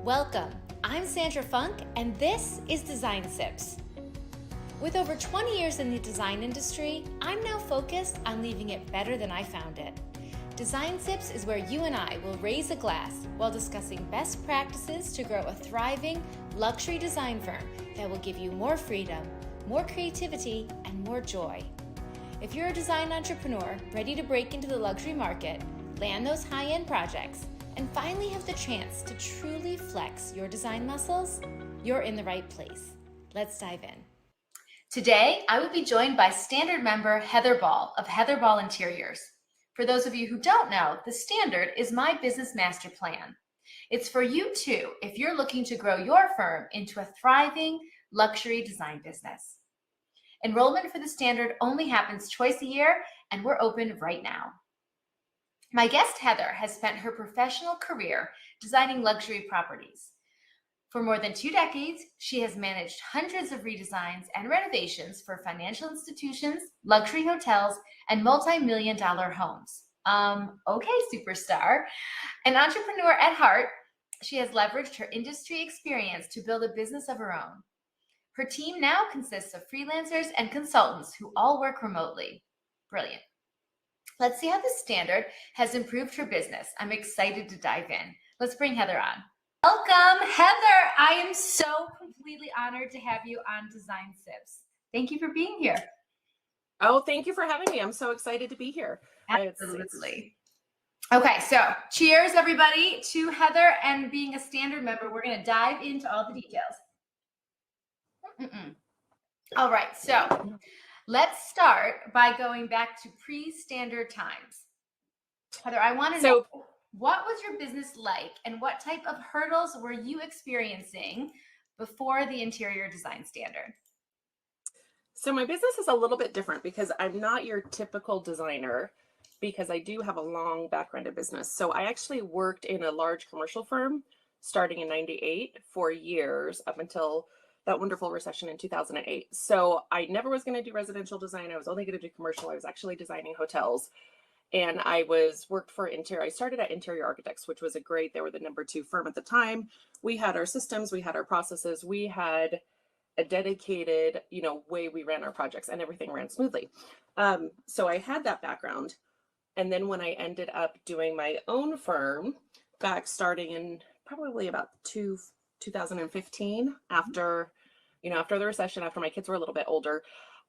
Welcome, I'm Sandra Funk, and this is Design Sips. With over 20 years in the design industry, I'm now focused on leaving it better than I found it. Design Sips is where you and I will raise a glass while discussing best practices to grow a thriving luxury design firm that will give you more freedom, more creativity, and more joy. If you're a design entrepreneur ready to break into the luxury market, land those high-end projects, and finally have the chance to truly flex your design muscles, you're in the right place. Let's dive in. Today, I will be joined by Standard member Heather Ball of Heather Ball Interiors. For those of you who don't know, the Standard is my business master plan. It's for you too if you're looking to grow your firm into a thriving luxury design business. Enrollment for the Standard only happens twice a year, and we're open right now. My guest, Heather, has spent her professional career designing luxury properties. For more than 2 decades, she has managed hundreds of redesigns and renovations for financial institutions, luxury hotels, and multi-million-dollar homes. Okay, superstar. An entrepreneur at heart, she has leveraged her industry experience to build a business of her own. Her team now consists of freelancers and consultants who all work remotely. Brilliant. Let's see how the Standard has improved her business. I'm excited to dive in. Let's bring Heather on. Welcome, Heather. I am so completely honored to have you on Design Sips. Thank you for being here. Oh, thank you for having me. I'm so excited to be here. Absolutely. Okay, so cheers, everybody, to Heather and being a Standard member. We're going to dive into all the details. All right, so let's start by going back to pre-Standard times. Heather, I want to know, what was your business like and what type of hurdles were you experiencing before the interior design Standard? So my business is a little bit different because I'm not your typical designer because I do have a long background in business. So I actually worked in a large commercial firm starting in '98 for years up until that wonderful recession in 2008. So I never was going to do residential design. I was only going to do commercial. I was actually designing hotels. And I worked for interior. I started at Interior Architects, which was they were the #2 firm at the time. We had our systems, we had our processes, we had a dedicated, way we ran our projects, and everything ran smoothly. So I had that background. And then when I ended up doing my own firm back starting in probably about 2015, after the recession, after my kids were a little bit older,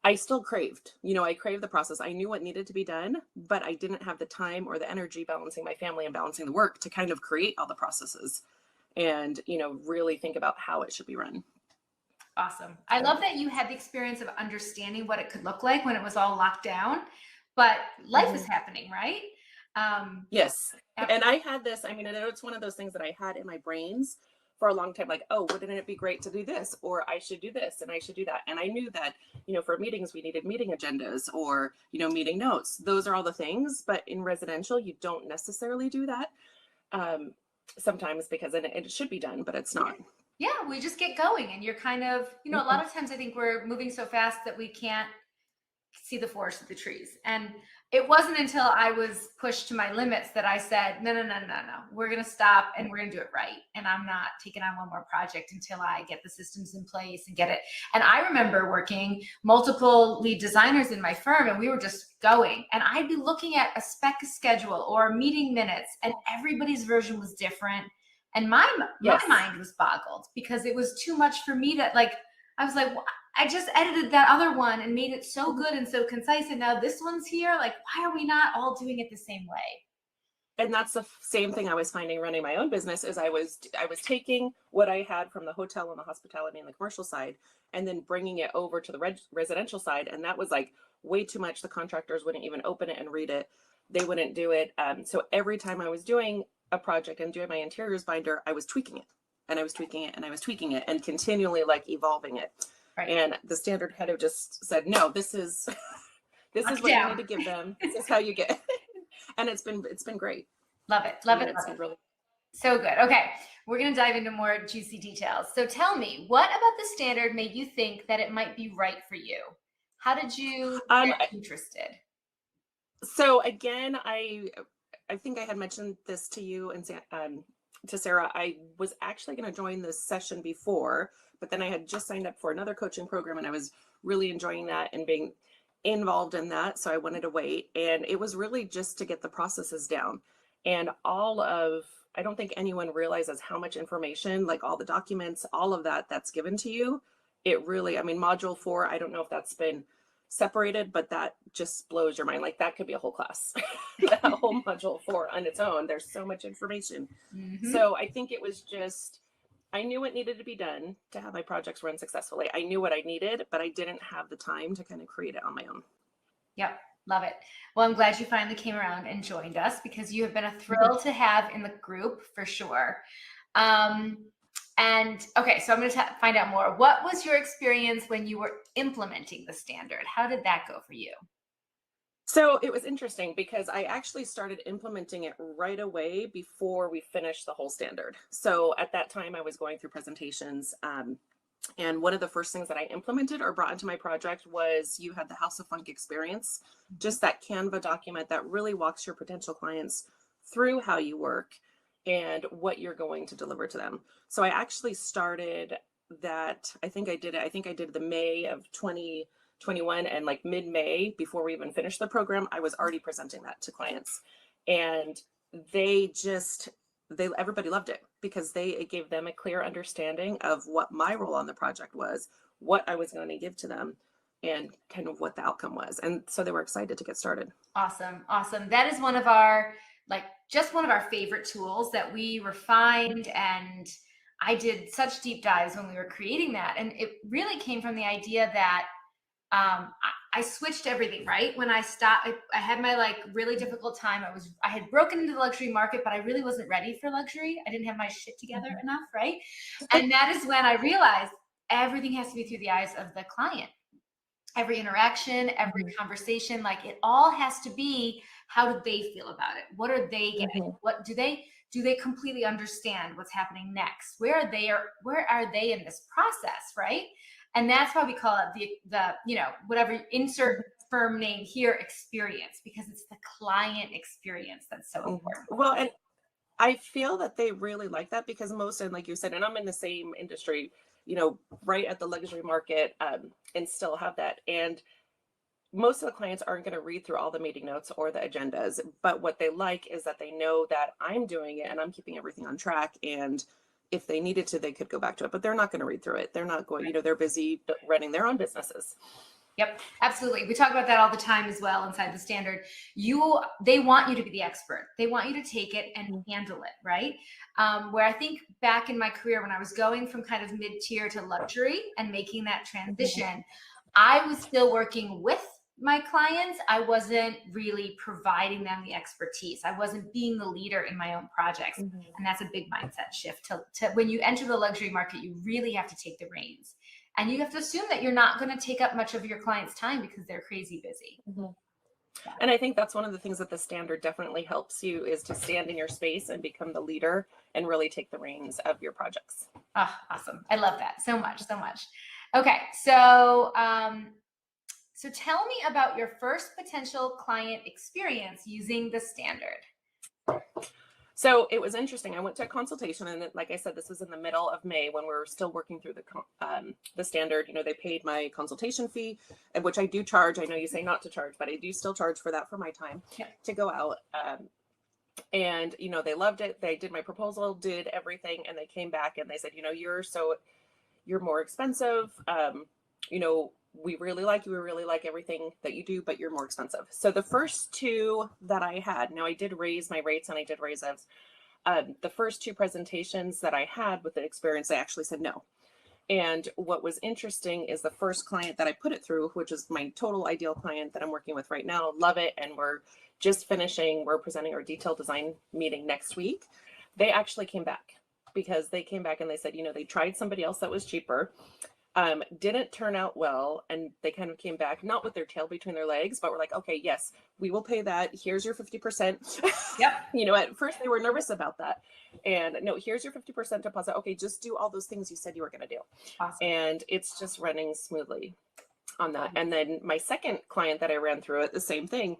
I still craved, I craved the process. I knew what needed to be done, but I didn't have the time or the energy balancing my family and balancing the work to kind of create all the processes and, really think about how it should be run. Awesome. I love that you had the experience of understanding what it could look like when it was all locked down, but life is happening, right? Yes. And I had this, it's one of those things that I had in my brains for a long time, like, oh, wouldn't it be great to do this? Or I should do this and I should do that. And I knew that, for meetings, we needed meeting agendas or, meeting notes. Those are all the things. But in residential, you don't necessarily do that sometimes because it should be done, but it's not. Yeah, we just get going and you're kind of, a lot of times I think we're moving so fast that we can't see the forest of the trees. And it wasn't until I was pushed to my limits that I said, no, we're going to stop and we're going to do it right. And I'm not taking on one more project until I get the systems in place and get it. And I remember working multiple lead designers in my firm and we were just going, and I'd be looking at a spec schedule or meeting minutes and everybody's version was different. And my mind was boggled because it was too much for me to I was like, well, I just edited that other one and made it so good and so concise. And now this one's here. Like, why are we not all doing it the same way? And that's the same thing I was finding running my own business is I was taking what I had from the hotel and the hospitality and the commercial side and then bringing it over to the residential side. And that was like way too much. The contractors wouldn't even open it and read it. They wouldn't do it. So every time I was doing a project and doing my interiors binder, I was tweaking it and I was tweaking it and I was tweaking it and continually evolving it. Right. And the Standard head have just said, no, this is what you need to give them. This is how you get it. And it's been great. Love it. It's been really so good. Okay. We're going to dive into more juicy details. So tell me, what about the Standard made you think that it might be right for you? How did you get interested? So again, I think I had mentioned this to you and to Sarah, I was actually going to join this session before, but then I had just signed up for another coaching program and I was really enjoying that and being involved in that. So I wanted to wait. And it was really just to get the processes down. And I don't think anyone realizes how much information, like all the documents, all of that that's given to you. It really, I mean, module 4, I don't know if that's been separated, but that just blows your mind. Like that could be a whole class, that whole module 4 on its own. There's so much information. So I think it was just, I knew what needed to be done to have my projects run successfully. I knew what I needed, but I didn't have the time to kind of create it on my own. Yep. Love it. Well, I'm glad you finally came around and joined us, because you have been a thrill to have in the group for sure. And okay, so I'm going to find out more. What was your experience when you were implementing the standard? How did that go for you? So it was interesting because I actually started implementing it right away before we finished the whole standard. So at that time I was going through presentations, and one of the first things that I implemented or brought into my project was you had the House of Funk experience, just that Canva document that really walks your potential clients through how you work and what you're going to deliver to them. So I actually started that. I think I did the May of 2021, and like mid-May, before we even finished the program, I was already presenting that to clients, and everybody loved it because it gave them a clear understanding of what my role on the project was, what I was going to give to them, and kind of what the outcome was. And so they were excited to get started. Awesome. Awesome. That is one of our, just one of our favorite tools that we refined, and I did such deep dives when we were creating that. And it really came from the idea that I switched everything, right? When I stopped, I had my really difficult time. I had broken into the luxury market, but I really wasn't ready for luxury. I didn't have my shit together enough, right? And that is when I realized everything has to be through the eyes of the client. Every interaction, every conversation, it all has to be, how do they feel about it? What are they getting? What do they completely understand what's happening next? Where are they in this process, right? And that's why we call it the whatever, insert firm name here, experience, because it's the client experience that's so important. Well, and I feel that they really like that because most, and like you said, and I'm in the same industry, right at the luxury market, and still have that. And most of the clients aren't going to read through all the meeting notes or the agendas, but what they like is that they know that I'm doing it and I'm keeping everything on track. And if they needed to, they could go back to it, but they're not going to read through it. They're not going, they're busy running their own businesses. Yep, absolutely. We talk about that all the time as well inside the standard. They want you to be the expert. They want you to take it and handle it, right? Where I think back in my career, when I was going from kind of mid-tier to luxury and making that transition, I was still working with my clients. I wasn't really providing them the expertise. I wasn't being the leader in my own projects. And that's a big mindset shift. To when you enter the luxury market, you really have to take the reins. And you have to assume that you're not going to take up much of your client's time because they're crazy busy. And I think that's one of the things that the standard definitely helps you, is to stand in your space and become the leader and really take the reins of your projects. Oh, awesome. I love that so much, so much. Okay. So tell me about your first potential client experience using the standard. So it was interesting. I went to a consultation, and like I said, this was in the middle of May when we were still working through the standard. They paid my consultation fee, which I do charge. I know you say not to charge, but I do still charge for that, for my time to go out. And they loved it. They did my proposal, did everything, and they came back and they said, you're more expensive. We really like you. We really like everything that you do, but you're more expensive. So the first two that I had, now I did raise my rates and I did raise those. The first two presentations that I had with the experience, they actually said no. And what was interesting is the first client that I put it through, which is my total ideal client that I'm working with right now, love it. And we're presenting our detailed design meeting next week. They actually came back because they came back and they said, they tried somebody else that was cheaper. Didn't turn out well, and they kind of came back, not with their tail between their legs, but we're like, okay, yes, we will pay that. Here's your 50%. Yep. At first they were nervous about that. And no, here's your 50% deposit. Okay, just do all those things you said you were going to do. Awesome. And it's just running smoothly on that. And then my second client that I ran through it, the same thing.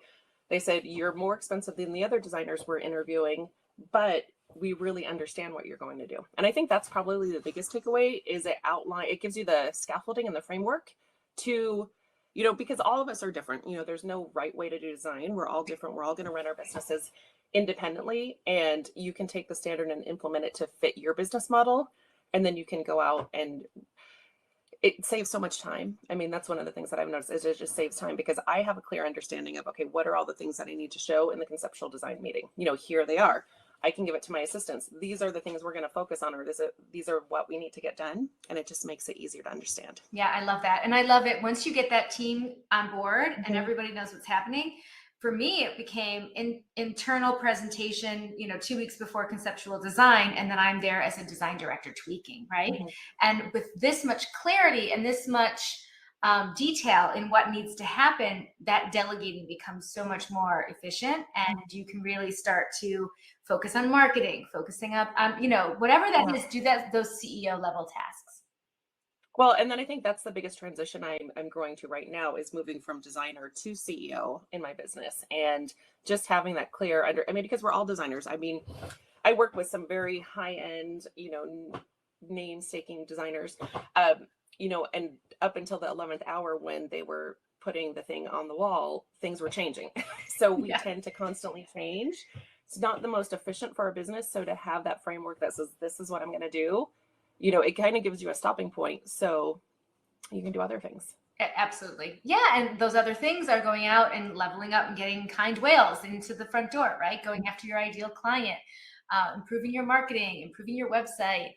They said, you're more expensive than the other designers we're interviewing, but we really understand what you're going to do. And I think that's probably the biggest takeaway is it gives you the scaffolding and the framework to, because all of us are different. There's no right way to do design. We're all different. We're all going to run our businesses independently, and you can take the standard and implement it to fit your business model. And then you can go out, and it saves so much time. I mean, that's one of the things that I've noticed is it just saves time because I have a clear understanding of, okay, what are all the things that I need to show in the conceptual design meeting? Here they are. I can give it to my assistants. These are the things we're going to focus on, or these are what we need to get done. And it just makes it easier to understand. Yeah, I love that. And I love it once you get that team on board and everybody knows what's happening. For me, it became internal presentation, 2 weeks before conceptual design. And then I'm there as a design director tweaking, right? And with this much clarity and this much detail in what needs to happen, that delegating becomes so much more efficient, and you can really start to focus on marketing, focusing up on, whatever that is, do those CEO level tasks. Well, and then I think that's the biggest transition I'm growing to right now is moving from designer to CEO in my business, and just having that clear because we're all designers. I mean, I work with some very high end, name-staking designers, and up until the 11th hour when they were putting the thing on the wall, things were changing. So we tend to constantly change. It's not the most efficient for our business. So to have that framework that says, this is what I'm going to do, it kind of gives you a stopping point. So you can do other things. Absolutely. Yeah. And those other things are going out and leveling up and getting kind whales into the front door, right? Going after your ideal client, improving your marketing, improving your website,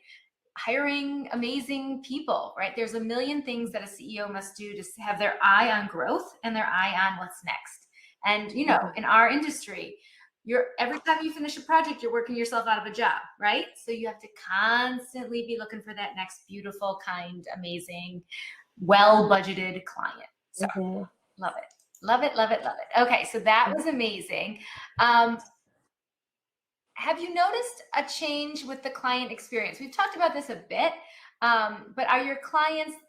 hiring amazing people, right? There's a million things that a CEO must do to have their eye on growth and their eye on what's next. And, in our industry, every time you finish a project, you're working yourself out of a job, right? So you have to constantly be looking for that next beautiful, kind, amazing, well-budgeted client. So love it. Love it, love it, love it. Okay, so that was amazing. Have you noticed a change with the client experience? We've talked about this a bit, but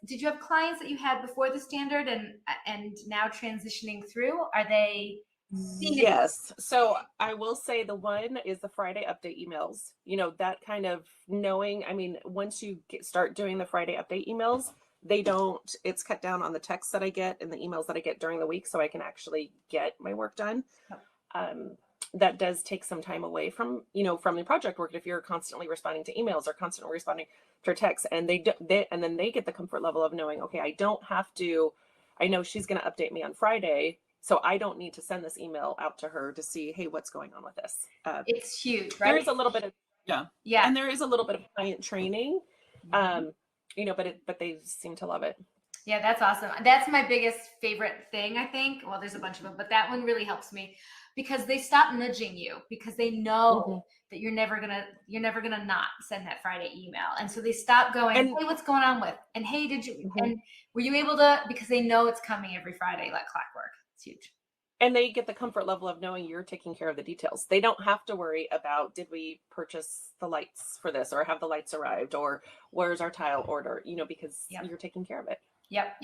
did you have clients that you had before the standard and now transitioning through? Are they seeing it? Yes. So I will say the one is the Friday update emails, that kind of knowing, once you start doing the Friday update emails, it's cut down on the texts that I get and the emails that I get during the week, so I can actually get my work done. That does take some time away from the project work. If you're constantly responding to emails or constantly responding to texts, and then they get the comfort level of knowing, okay, I know she's going to update me on Friday, so I don't need to send this email out to her to see, hey, what's going on with this. It's huge, right? There is a little bit of, and there is a little bit of client training, but they seem to love it. Yeah, that's awesome. That's my biggest favorite thing, I think. Well, there's a bunch of them, but that one really helps me because they stop nudging you because they know that you're never gonna not send that Friday email. And so they stop going, hey, what's going on with? And hey, did you and were you able to, because they know it's coming every Friday like clockwork. It's huge. And they get the comfort level of knowing you're taking care of the details. They don't have to worry about, did we purchase the lights for this, or have the lights arrived, or where's our tile order, because you're taking care of it. Yep.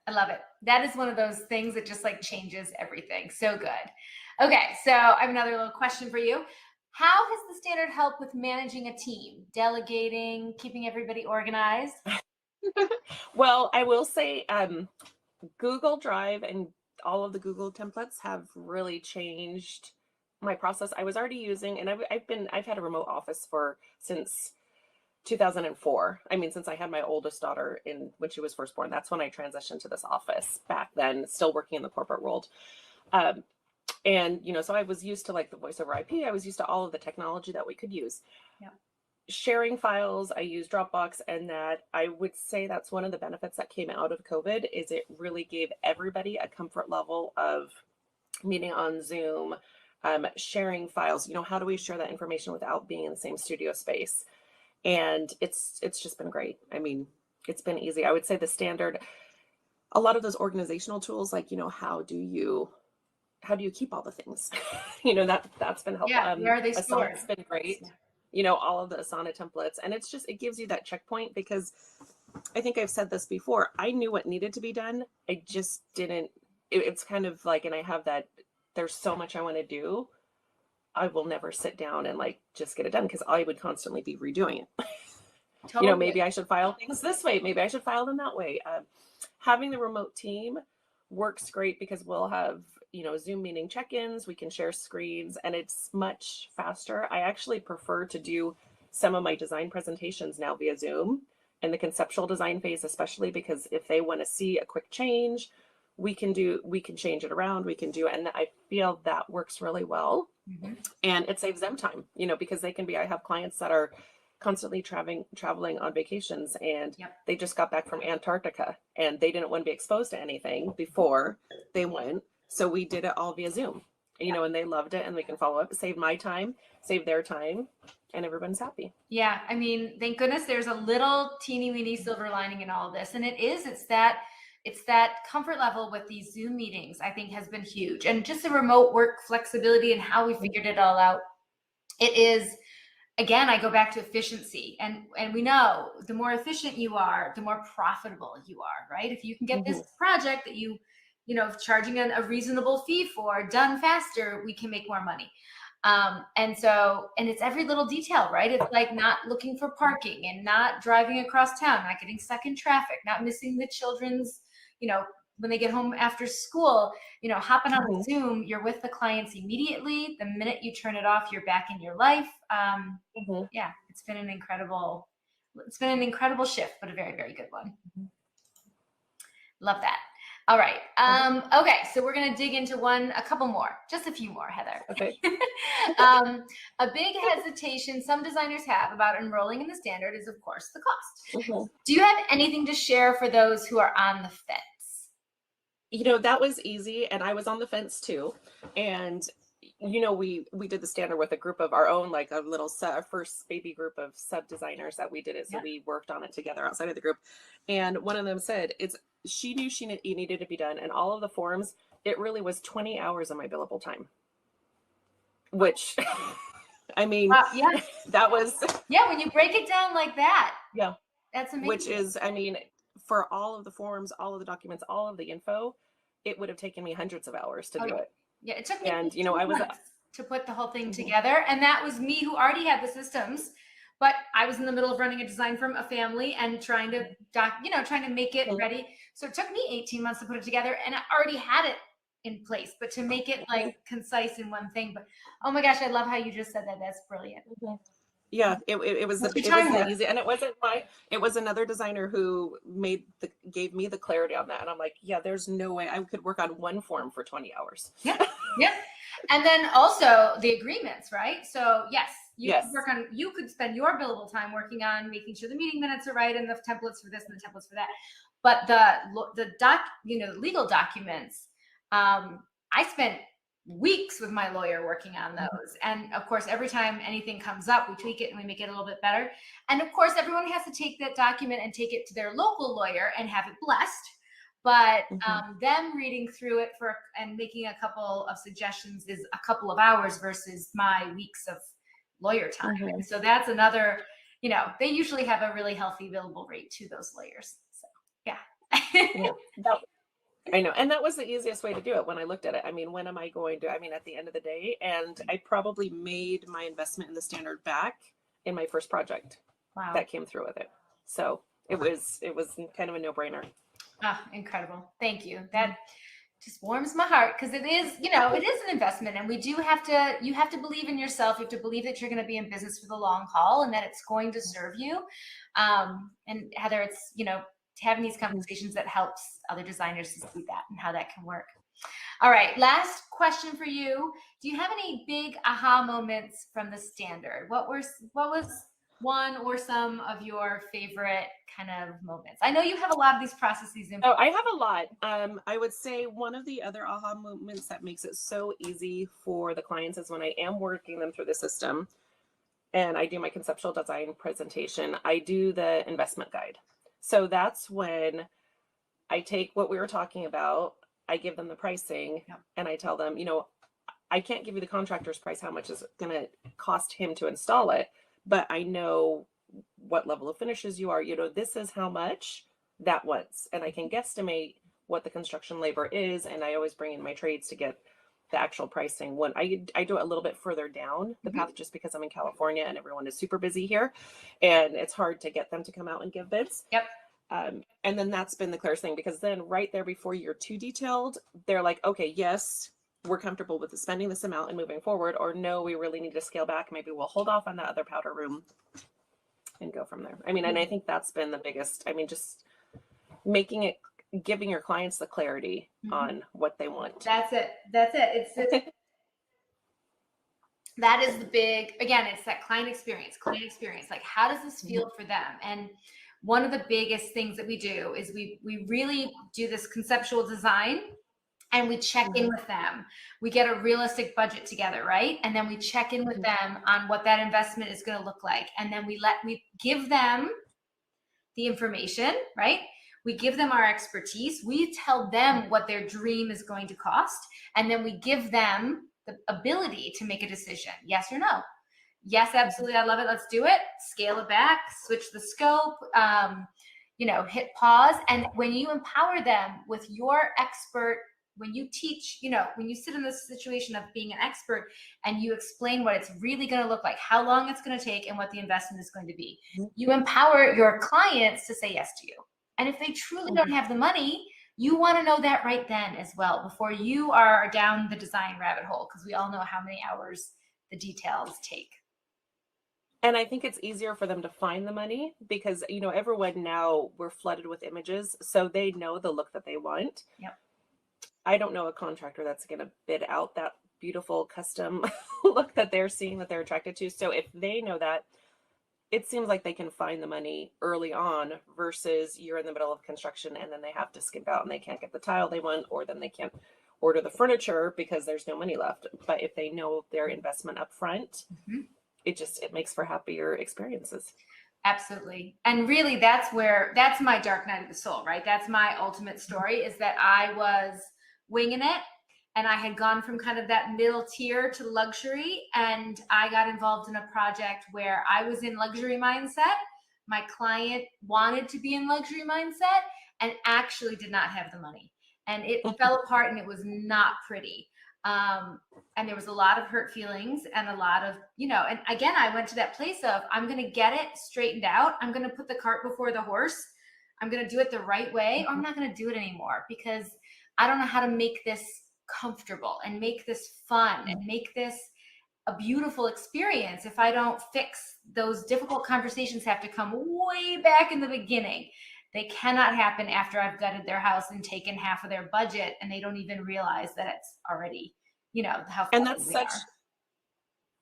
I love it. That is one of those things that just changes everything. So good. Okay. So I have another little question for you. How has the standard helped with managing a team, delegating, keeping everybody organized? Well, I will say Google Drive and all of the Google templates have really changed my process. I was already using, and I've had a remote office since 2004. Since I had my oldest daughter when she was first born, that's when I transitioned to this office. Back then, still working in the corporate world. And, so I was used to the voice over IP. I was used to all of the technology that we could use. Yeah. Sharing files, I use Dropbox, and that I would say that's one of the benefits that came out of COVID is it really gave everybody a comfort level of meeting on Zoom, sharing files. How do we share that information without being in the same studio space? And it's just been great. It's been easy. I would say the standard, a lot of those organizational tools, how do you keep all the things? That's been helpful. Yeah, where are they stored? Asana's been great. All of the Asana templates, and it gives you that checkpoint, because I think I've said this before. I knew what needed to be done. I just didn't, it's kind of and I have that, there's so much I want to do. I will never sit down and like just get it done because I would constantly be redoing it. Totally. You know, maybe I should file things this way. Maybe I should file them that way. Having the remote team works great because we'll have, you know, Zoom meeting check-ins, we can share screens, and it's much faster. I actually prefer to do some of my design presentations now via Zoom in the conceptual design phase, especially because if they want to see a quick change, we can change it around, and I feel that works really well. Mm-hmm. And it saves them time, you know, because I have clients that are constantly traveling on vacations, and they just got back from Antarctica and they didn't want to be exposed to anything before they went. So we did it all via Zoom, you know, and they loved it, and we can follow up, save my time, save their time, and everyone's happy. Yeah. I mean, thank goodness there's a little teeny weeny silver lining in all of this. And it's that comfort level with these Zoom meetings, I think, has been huge. And just the remote work flexibility and how we figured it all out. It is, again, I go back to efficiency, and we know the more efficient you are, the more profitable you are, right? If you can get this project that you know, charging a reasonable fee for done faster, we can make more money. And it's every little detail, right? It's like not looking for parking and not driving across town, not getting stuck in traffic, not missing the children's, you know, when they get home after school, you know, hopping on a Zoom, you're with the clients immediately. The minute you turn it off, you're back in your life. Yeah, it's been an incredible shift, but a very, very good one. Love that. All right. Okay. So we're going to dig into a couple more, just a few more, Heather. Okay. A big hesitation some designers have about enrolling in the standard is, of course, the cost. Do you have anything to share for those who are on the fence? You know, that was easy. And I was on the fence too. And, you know, we did the standard with a group of our own, like a little first baby group of sub designers that we did it. So we worked on it together outside of the group. And one of them said, she knew it needed to be done. And all of the forms, it really was 20 hours of my billable time, which I mean, that was, when you break it down like that, that's amazing. Which is, I mean, for all of the forms, all of the documents, all of the info, it would have taken me hundreds of hours to do it. Yeah, it took me, and you know, I was to put the whole thing together, and that was me who already had the systems, but I was in the middle of running a design firm, a family, and trying to make it ready. So it took me 18 months to put it together, and I already had it in place, but to make it like concise in one thing. But oh my gosh, I love how you just said that. That's brilliant. Yeah, it was the easy, and it was another designer who gave me the clarity on that, and I'm like, yeah, there's no way I could work on one form for 20 hours. Yeah. And then also the agreements, right? So yes, you could spend your billable time working on making sure the meeting minutes are right and the templates for this and the templates for that. But the legal documents, I spent weeks with my lawyer working on those. And of course, every time anything comes up, we tweak it and we make it a little bit better. And of course, everyone has to take that document and take it to their local lawyer and have it blessed. But them reading through it and making a couple of suggestions is a couple of hours versus my weeks of lawyer time. And so that's another, you know, they usually have a really healthy billable rate to those lawyers. So I know. And that was the easiest way to do it when I looked at it. I mean, when am I going to, at the end of the day, and I probably made my investment in the standard back in my first project that came through with it. So it was kind of a no-brainer. Ah, incredible. Thank you. That just warms my heart, because it is, you know, it is an investment, and you have to believe in yourself. You have to believe that you're going to be in business for the long haul and that it's going to serve you. And Heather, it's, you know, having these conversations that helps other designers to see that and how that can work. All right. Last question for you. Do you have any big aha moments from the standard? What was one or some of your favorite kind of moments? I know you have a lot of these processes in. Oh, I have a lot. I would say one of the other aha moments that makes it so easy for the clients is when I am working them through the system and I do my conceptual design presentation, I do the investment guide. So that's when I take what we were talking about, I give them the pricing, and I tell them, you know, I can't give you the contractor's price, how much is it going to cost him to install it, but I know what level of finishes you are, you know, this is how much that was, and I can guesstimate what the construction labor is, and I always bring in my trades to get the actual pricing. When I do it a little bit further down the path, just because I'm in California and everyone is super busy here, and it's hard to get them to come out and give bids. Yep. And then that's been the clearest thing, because then right there before you're too detailed, they're like, okay, yes, we're comfortable with spending this amount and moving forward, or no, we really need to scale back. Maybe we'll hold off on that other powder room and go from there. I mean, and I think that's been the biggest, I mean, just making it, giving your clients the clarity on what they want. That's it. It's that is the big, again, it's that client experience. Like, how does this feel for them? And one of the biggest things that we do is we really do this conceptual design, and we check in with them. We get a realistic budget together, right? And then we check in with them on what that investment is going to look like. And then we give them the information, right? We give them our expertise. We tell them what their dream is going to cost. And then we give them the ability to make a decision, yes or no. Yes, absolutely, I love it, let's do it. Scale it back, switch the scope, hit pause. And when you empower them with your expert, when you teach, when you sit in this situation of being an expert and you explain what it's really going to look like, how long it's going to take, and what the investment is going to be, you empower your clients to say yes to you. And if they truly don't have the money, you want to know that right then as well, before you are down the design rabbit hole, because we all know how many hours the details take. And I think it's easier for them to find the money because, everyone now, we're flooded with images, so they know the look that they want. Yep. I don't know a contractor that's going to bid out that beautiful custom look that they're seeing, that they're attracted to. So if they know that, it seems like they can find the money early on, versus you're in the middle of construction and then they have to skip out and they can't get the tile they want, or then they can't order the furniture because there's no money left. But if they know their investment up front, it makes for happier experiences. Absolutely. And really, that's my dark night of the soul, right? That's my ultimate story, is that I was winging it, and I had gone from kind of that middle tier to luxury, and I got involved in a project where I was in luxury mindset. My client wanted to be in luxury mindset and actually did not have the money, and it fell apart, and it was not pretty. And there was a lot of hurt feelings and a lot of, and again, I went to that place of, I'm going to get it straightened out. I'm going to put the cart before the horse. I'm going to do it the right way, or I'm not going to do it anymore, because I don't know how to make this comfortable and make this fun and make this a beautiful experience if I don't fix those difficult conversations. Have to come way back in the beginning. They cannot happen after I've gutted their house and taken half of their budget, and they don't even realize that it's already, how. And that's such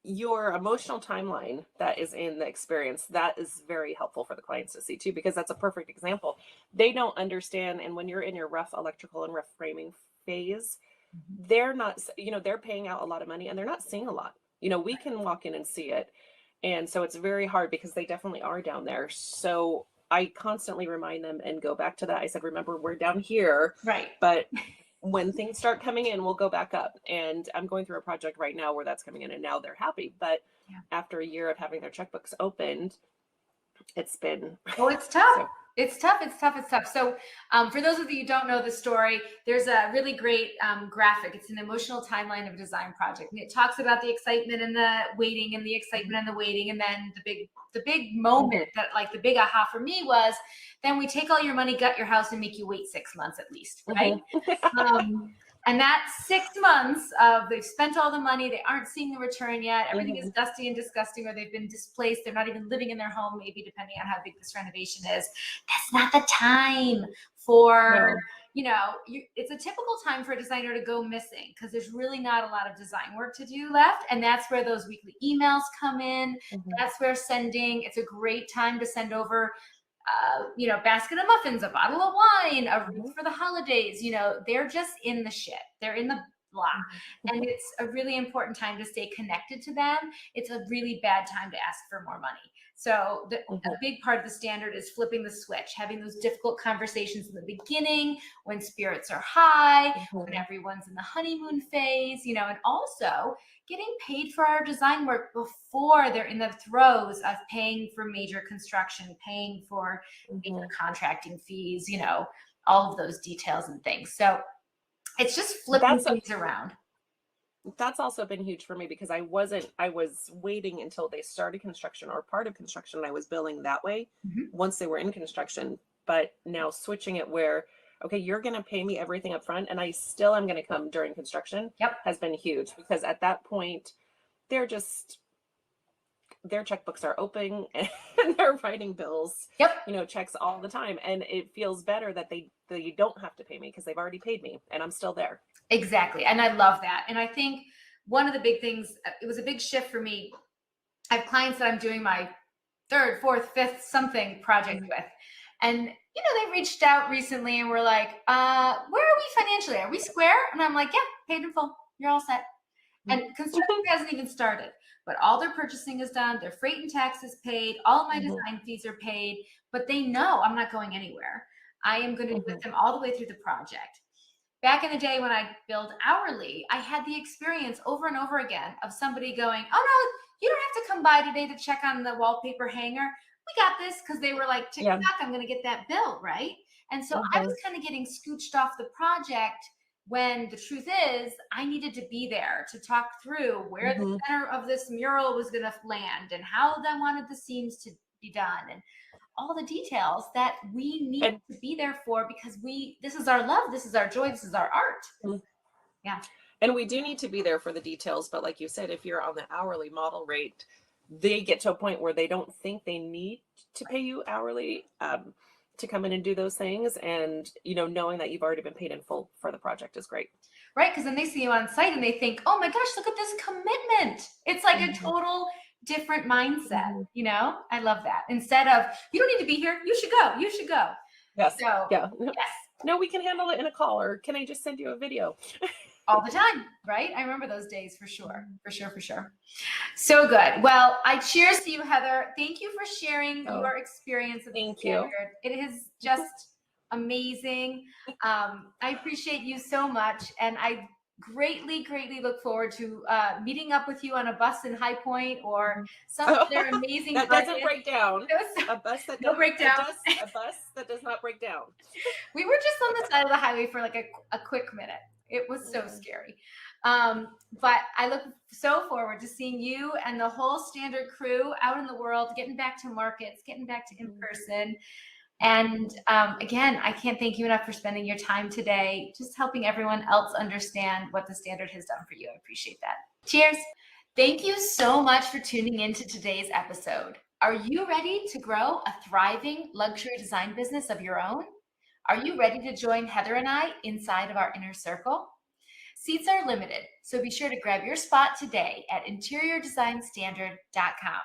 your emotional timeline that is in the experience. That is very helpful for the clients to see too, because that's a perfect example. They don't understand. And when you're in your rough electrical and rough framing phase, they're not, they're paying out a lot of money and they're not seeing a lot. We can walk in and see it. And so it's very hard, because they definitely are down there. So I constantly remind them and go back to that. I said, remember, we're down here, right? But when things start coming in, we'll go back up. And I'm going through a project right now where that's coming in, and now they're happy. But after a year of having their checkbooks opened, it's been it's tough. It's tough. So for those of you who don't know the story, there's a really great graphic. It's an emotional timeline of a design project. And it talks about the excitement and the waiting, and the excitement and the waiting. And then the big moment that, like, the big aha for me was, then we take all your money, gut your house, and make you wait 6 months at least, right? And that's 6 months of, they've spent all the money, they aren't seeing the return yet, everything is dusty and disgusting, or they've been displaced, they're not even living in their home, maybe, depending on how big this renovation is. That's not the time for, it's a typical time for a designer to go missing, because there's really not a lot of design work to do left. And that's where those weekly emails come in. That's where it's a great time to send over basket of muffins, a bottle of wine, a wreath for the holidays. They're just in the shit. They're in the blah. And it's a really important time to stay connected to them. It's a really bad time to ask for more money. So a big part of the standard is flipping the switch, having those difficult conversations in the beginning when spirits are high, when everyone's in the honeymoon phase, and also getting paid for our design work before they're in the throes of paying for major construction, paying for major contracting fees, all of those details and things. So it's just flipping things around. that's also been huge for me because I was waiting until they started construction or part of construction. And I was billing that way once they were in construction, but now switching it where, okay, you're going to pay me everything up front and I still am going to come during construction has been huge because at that point they're just, their checkbooks are open and they're writing bills, checks all the time. And it feels better that they don't have to pay me because they've already paid me and I'm still there. Exactly. And I love that. And I think one of the big things, it was a big shift for me. I have clients that I'm doing my third, fourth, fifth something project with. And, they reached out recently and were like, where are we financially? Are we square? And I'm like, yeah, paid in full. You're all set. And construction hasn't even started, but all their purchasing is done. Their freight and taxes paid. All of my design fees are paid, but they know I'm not going anywhere. I am going to be with them all the way through the project. Back in the day when I billed hourly, I had the experience over and over again of somebody going, oh no, you don't have to come by today to check on the wallpaper hanger. We got this, because they were like, tick-tock, I'm going to get that bill, right? And so I was kind of getting scooched off the project when the truth is I needed to be there to talk through where the center of this mural was going to land and how I wanted the seams to be done and all the details that we need to be there for, because this is our love, this is our joy, this is our art. Yeah. And we do need to be there for the details. But like you said, if you're on the hourly model rate, they get to a point where they don't think they need to pay you hourly to come in and do those things. And, knowing that you've already been paid in full for the project is great. Right. Because then they see you on site and they think, oh my gosh, look at this commitment. It's like a total different mindset. I love that. Instead of, you don't need to be here. You should go. You should go. Yes. So, yes. No, we can handle it in a call, or can I just send you a video? All the time, right? I remember those days for sure. So good. Well, I cheers to you, Heather. Thank you for sharing your experience with the standard. It is just amazing. I appreciate you so much. And I greatly, greatly look forward to meeting up with you on a bus in High Point or some of their amazing that doesn't break down. A bus that no breakdown. A bus that does not break down. We were just on the side of the highway for like a quick minute. It was so scary. But I look so forward to seeing you and the whole standard crew out in the world, getting back to markets, getting back to in-person. And again, I can't thank you enough for spending your time today, just helping everyone else understand what the standard has done for you. I appreciate that. Cheers. Thank you so much for tuning in to today's episode. Are you ready to grow a thriving luxury design business of your own? Are you ready to join Heather and I inside of our inner circle? Seats are limited, so be sure to grab your spot today at interiordesignstandard.com.